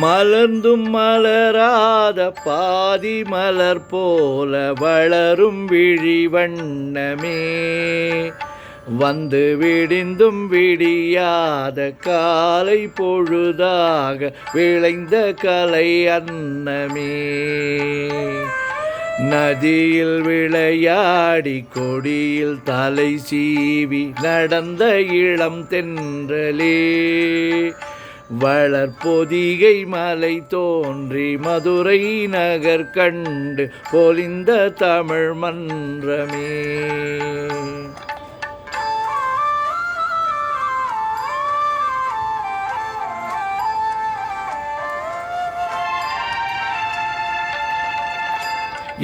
மலர்ந்தும் மலராத பாதி மலர் போல வளரும் விழி வண்ணமே, வந்து விடிந்தும் விடியாத காலை பொழுதாக விளைந்த கலை அன்னமே. நதியில் விளையாடி கொடியில் தலை சீவி நடந்த இளம் தென்றலே, வளர்பொதிகை மலை தோன்றி மதுரை நகர் கண்டு பொலிந்த தமிழ் மன்றமே.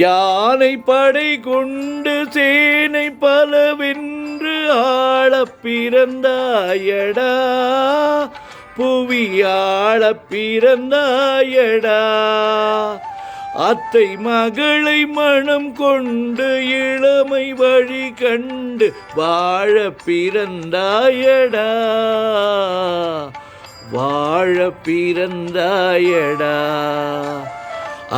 யானை படை கொண்டு சேனை பலவென்று ஆளப் பிறந்தாயடா, புவியாளப் பிறந்தாயடா. அத்தை மகளை மனம் கொண்டு இளமை வழி கண்டு வாழ பிறந்தாயடா, வாழ பிறந்தாயடா.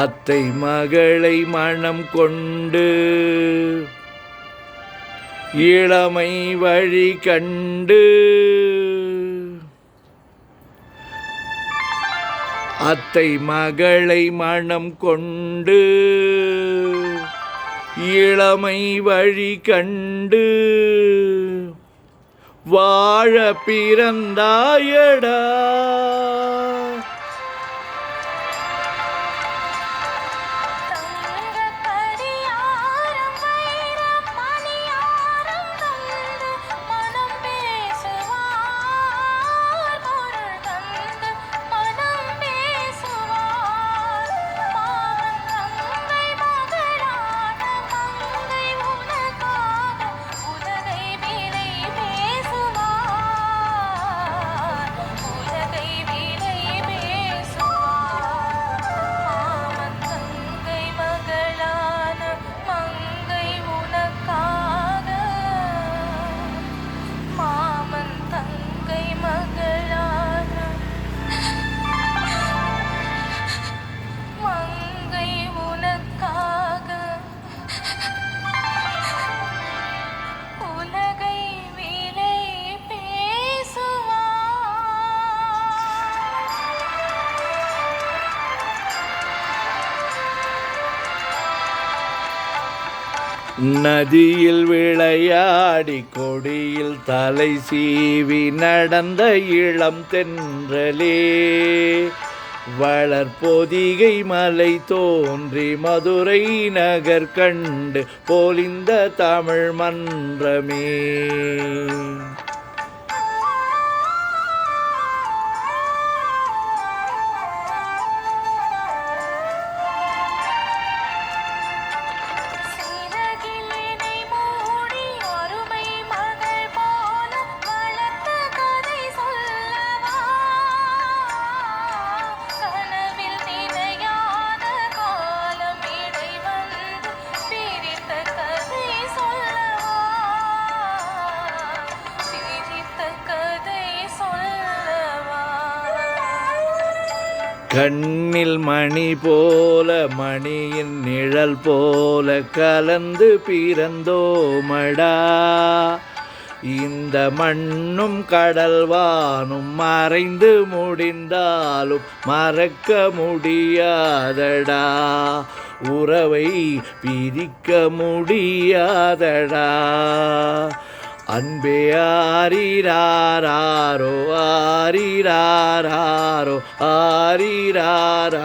அத்தை மகளை மனம் கொண்டு இளமை வழி கண்டு, அத்தை மகளை மனம் கொண்டு இளமை வழி கண்டு வாழ பிறந்தாயடா. நதியில் விளையாடி கொடியில் தலை சீவி நடந்த இளம் தென்றலே, வளர்பொதிகை மலை தோன்றி மதுரை நகர் கண்டு பொலிந்த தமிழ் மன்றமே. கண்ணில் மணி போல மணியின் நிழல் போல கலந்து பிறந்தோமடா, இந்த மண்ணும் கடல் வானும் மறைந்து முடிந்தாலும் மறக்க முடியாதடா, உறவை பிரிக்க முடியாதடா. அன்பே ஆரிராரோ ஆரிராரோ ஆரிராரோ.